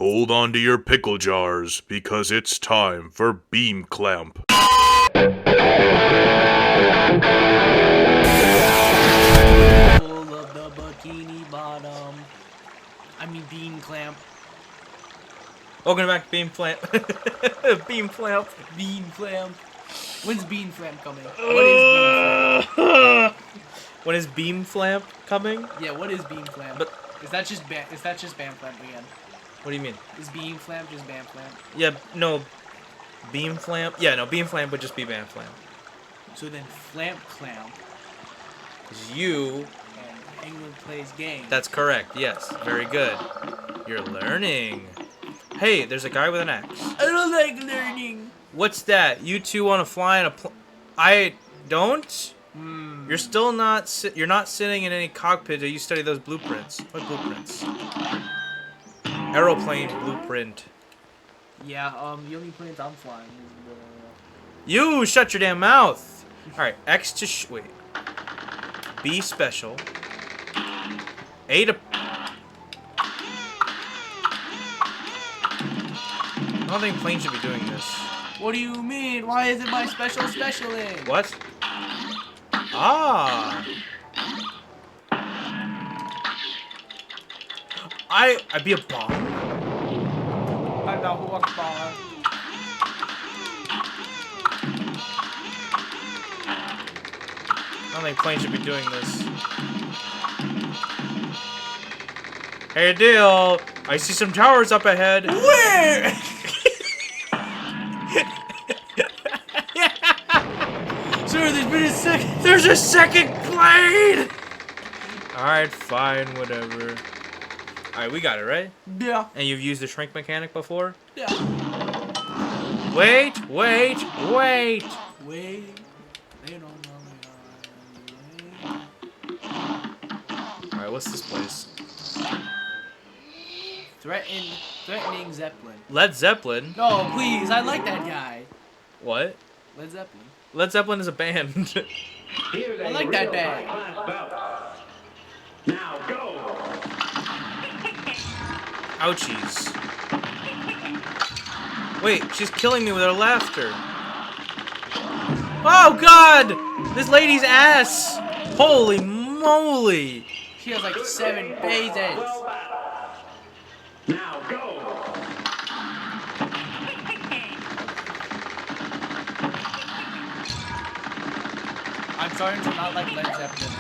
Hold on to your pickle jars, because it's time for Beam Clamp. Full of the bikini bottom. I mean bean clamp. Welcome back to Beam Clamp. Beam Clamp. Bean clamp. When's bean clamp coming? What is bean clamp? When is Beam Clamp coming? Yeah, what is bean clamp? But is that just bam clamp again? what do you mean? Is bean clamp just bam clamp? Yeah, no. Beam Clamp? Yeah, no, Beam Clamp would just be Bam Clamp. So then flamp clamp It's you. and England plays game. That's correct, yes. Very good. You're learning. Hey, there's a guy with an axe. I don't like learning. What's that? You two want to fly in a I don't? You're still not you're not sitting in any cockpit. You study those blueprints. What blueprints? Aeroplane blueprint. Yeah, the only planes I'm flying is You shut your damn mouth. All right, X to wait. B special. A to. I don't think planes should be doing this. What do you mean? Why is it my specialing? What? Ah. I'd be a bomb. I'm not Akbar. I don't think planes should be doing this. Hey, deal. I see some towers up ahead. Where? Sir, there's been a second. There's a second plane! Alright, fine, whatever. Alright, we got it, right? Yeah. And you've used the shrink mechanic before? Yeah. Wait! Wait. They don't know me. Alright, what's this place? Threatening Zeppelin. Led Zeppelin? No, please. I like that guy. What? Led Zeppelin. Led Zeppelin is a band. I like that band. Now go. Ouchies. Wait, she's killing me with her laughter. Oh god! This lady's ass! Holy moly! She has like 7 phases. Now go. I'm starting to not like Led Zeppelin.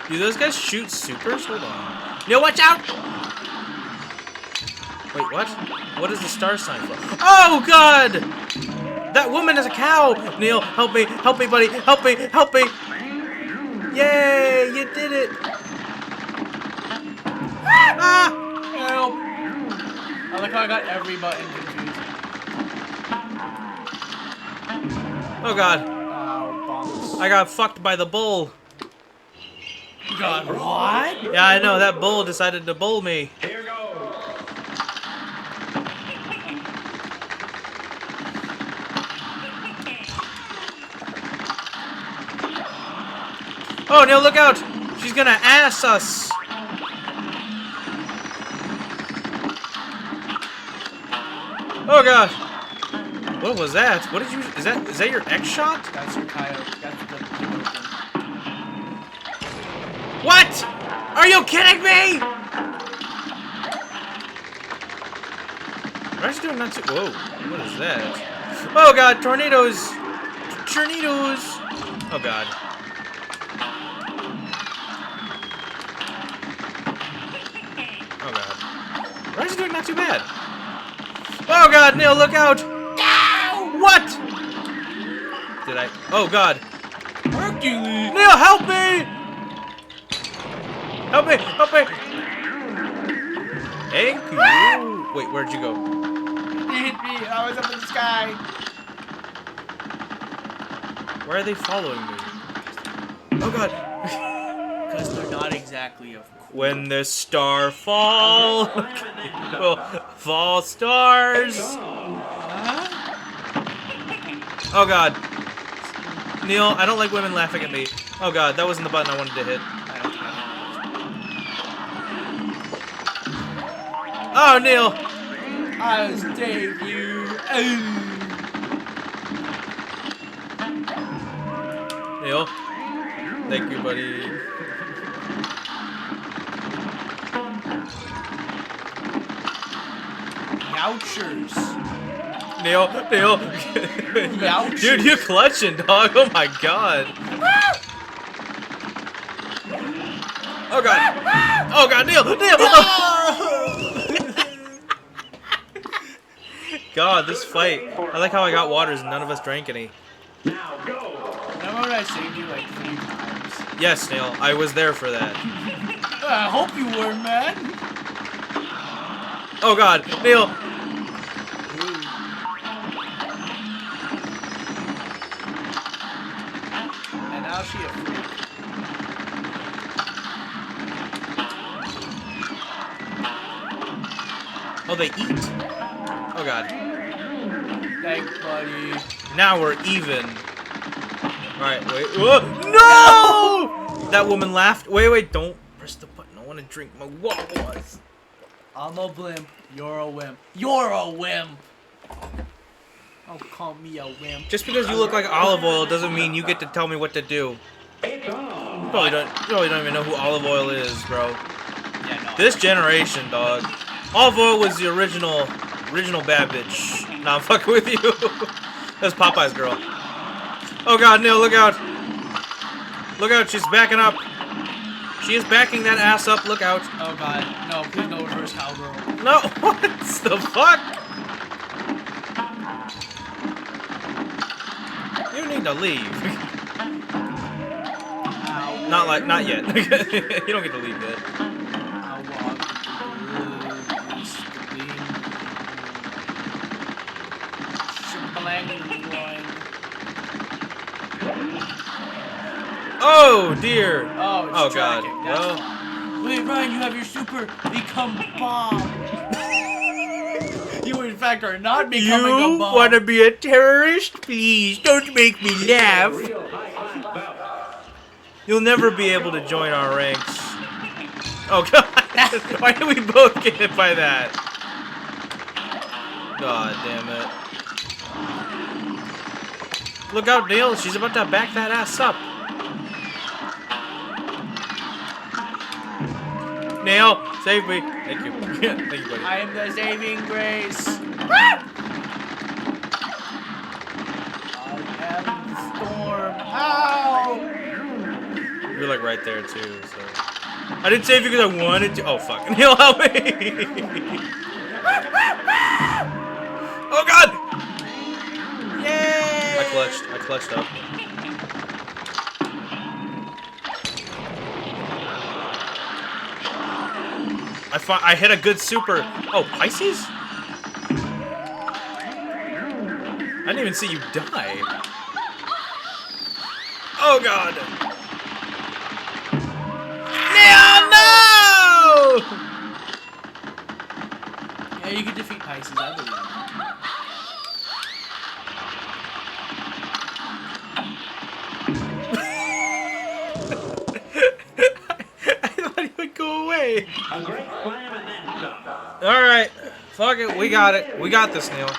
Do those guys shoot supers? Hold on. Yo, watch out! Wait, what? What is the star sign for? Oh, God! That woman is a cow! Neil, help me, buddy, help me! Yay, you did it! Ah! Help! I like how I got every button confused. Oh, God. Oh, I got fucked by the bull. you got what? Yeah, I know, that bull decided to bull me. Here goes. Oh, Neil, look out! She's gonna ass us! Oh, God! What was that? What did you... Is that your X shot? That's your coyote. That's the coyote. What? Are you kidding me? What are you doing not to... Whoa. What is that? Oh, God. Tornadoes. Tornadoes. Oh, God. Oh, God. Why is he doing not too bad? Oh, God. Neil, look out. What? Did I... Oh, God. Hercules! Neil, help me! Help me! Help me! Thank you. Wait, where'd you go? They hit me. I was up in the sky. Where are they following me? Oh God! Because they're not exactly of course. When the star fall, well, fall stars. Oh God! Neil, I don't like women laughing at me. Oh God, that wasn't the button I wanted to hit. Oh, Neil! I'll save you. Neil. Thank you, buddy. Youchers. Neil. Youchers. Dude, you clutching, dog. Oh my god. Oh god. Oh god, Neil. God, this fight. I like how I got waters and none of us drank any. Remember when I saved you like 3 times? Yes, Neil. I was there for that. I hope you were, man. Oh god, Neil. And now she a freak. Oh, they eat. Oh god. Thanks, buddy. Now we're even. Alright, wait. Whoa. No! That woman laughed. Wait, don't press the button. I want to drink my water. I'm a blimp. You're a wimp. You're a wimp. Don't call me a wimp. Just because you look like olive oil doesn't mean you get to tell me what to do. You probably don't even know who olive oil is, bro. Yeah, no. This generation, dog. Olive oil was the original bad bitch. Nah, I'm fucking with you. That's Popeye's girl. Oh god, Neil, look out. Look out, she's backing up. She is backing that ass up, look out. Oh god, no, please no reverse cowgirl. No, what the fuck? You need to leave. Ow. Not yet. You don't get to leave yet. I'll walk Oh dear. Oh, it's Oh god. tracking. That's Well, fine. Wait, Ryan, you have your super become bomb. You, in fact, are not becoming a you bomb. want to be a terrorist? Please don't make me laugh. You'll never be able to join our ranks. Oh god. Why did we both get hit by that? God damn it. Look out, Neil. She's about to back that ass up. Neil, save me. Thank you. Thank you, buddy. I am the saving grace. I am the storm. Ow! You're like right there too, so. I didn't save you because I wanted to. Oh fuck. Neil, help me! Oh god! Yay! I clutched up. I hit a good super. Oh, Pisces? I didn't even see you die. Oh god! No! Yeah, you can defeat Pisces, I believe. I thought he would go away. Alright. Fuck it. We got it. We got this, Neil.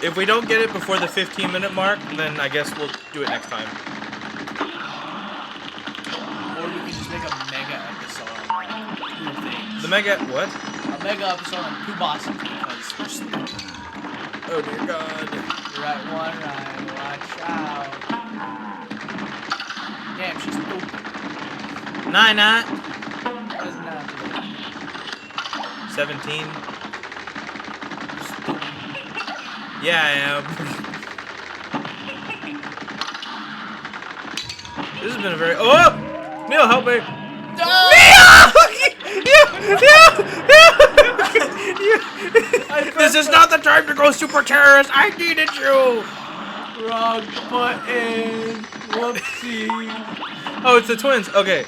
If we don't get it before the 15-minute mark, then I guess we'll do it next time. Or we can just make a mega episode on like 2 things. The mega... What? A mega episode on 2 bosses because we're stupid. Oh, dear God. You're at 1 right. Watch out. Damn, she's stupid. Nine. What is that? 17. Yeah, I am. This has been a very... Oh! Neil, help me! This is not the time to go super terrorist! I needed you! Wrong button. Whoopsie. Oh, it's the twins. Okay.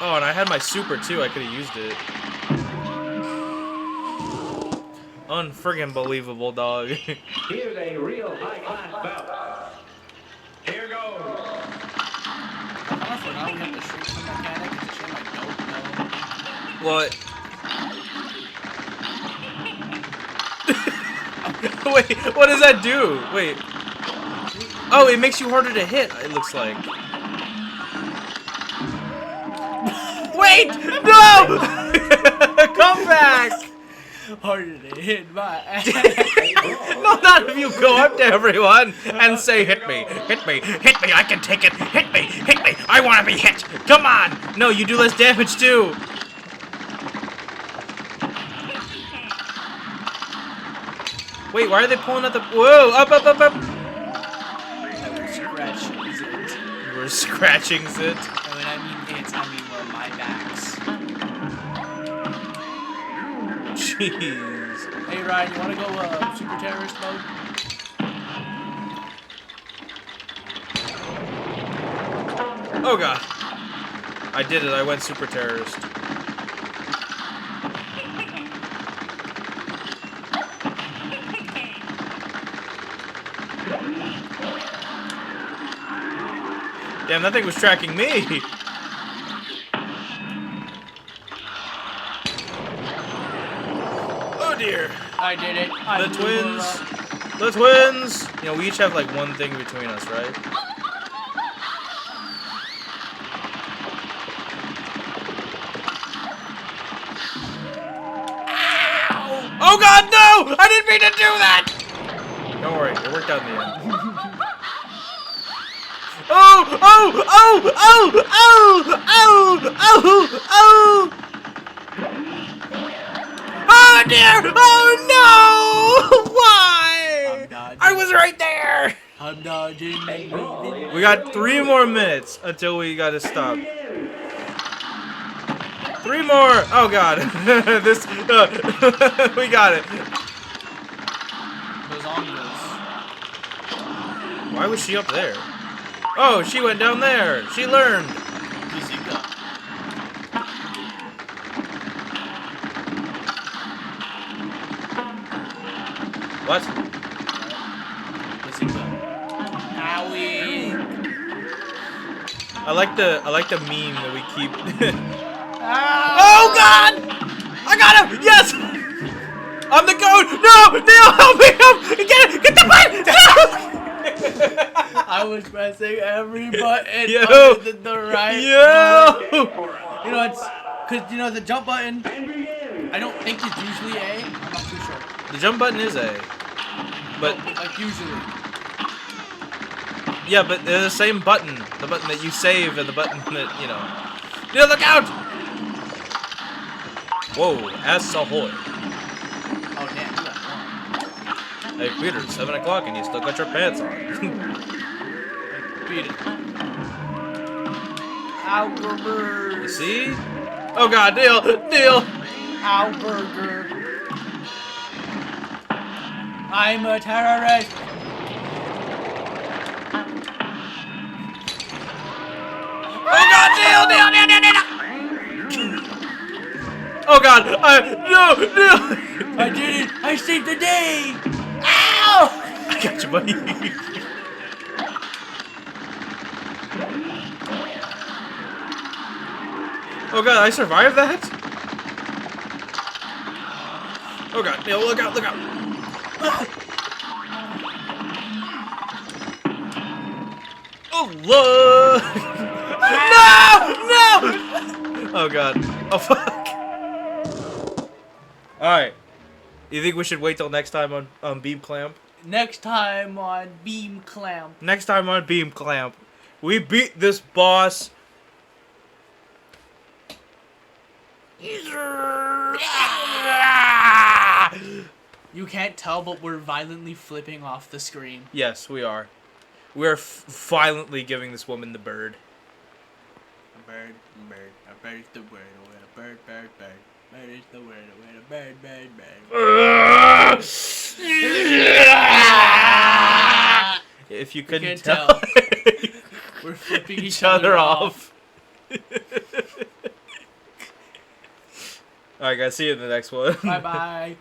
Oh, and I had my super too. I could have used it. Unfriggin' believable, dog. Here's a real high-class bout. Here goes. For now, we have to What? Wait, what does that do? Wait. Oh, it makes you harder to hit, it looks like. Wait! No! Come back! Harder to hit my ass. No, not if you go up to everyone and say, hit me, hit me, hit me, I can take it, hit me, I want to be hit, come on! No, you do less damage too. Wait, why are they pulling at the, whoa, up, up, up, up. You were scratching it. And when I mean hits, I mean well, my backs. Jeez. Hey Ryan, you wanna go super terrorist mode? Oh god. I did it, I went super terrorist. Damn, that thing was tracking me. Oh dear. I did it. The twins. The twins. You know, we each have like one thing between us, right? Oh god, no! I didn't mean to do that! Don't worry, it worked out in the end. Oh! Oh! Oh! Oh! Oh! Oh! Oh! Oh! Oh dear! Oh no! Why? I was right there! I'm dodging and weaving. We got 3 more minutes until we gotta stop. 3 more! Oh god. This we got it. Those zombies. Why was she up there? Oh, she went down there. She learned. Bazooka. What? Bazooka. Owie. I like the meme that we keep. Ow. Oh god! I got him! Yes! I'm the goat! No! Neil, help me! Help! Get the button! I was pressing every button Yo. other than the right Yo! one. You know, it's because you know the jump button. I don't think it's usually A. I'm not too sure. The jump button is A. But No, like usually. yeah, but they're the same button. The button that you save and the button that, you know. Neil, look out! Whoa, ass ahoy. Oh damn, you got one. Hey Peter, it's 7 o'clock and you still got your pants on. Beat it. Alburger. You see? Oh god, Neil! Neil! Alburger. I'm a terrorist. Oh god, Neil! Oh god, no! I did it. I saved the day. Ow! I got you, buddy. Oh god, I survived that? Oh god, Neil, look out, look out. Oh, look! No! Oh god. Oh fuck. Alright. You think we should wait till next time on Beam Clamp? Next time on Beam Clamp. Next time on Beam Clamp. We beat this boss. You can't tell, but we're violently flipping off the screen. Yes, we are. We are violently giving this woman the bird. A bird, a bird is the word, a bird, bird, bird. Bird is the word, a bird, bird, bird. If you You couldn't can't tell, tell. We're flipping each other off. Alright guys, see you in the next one. Bye bye.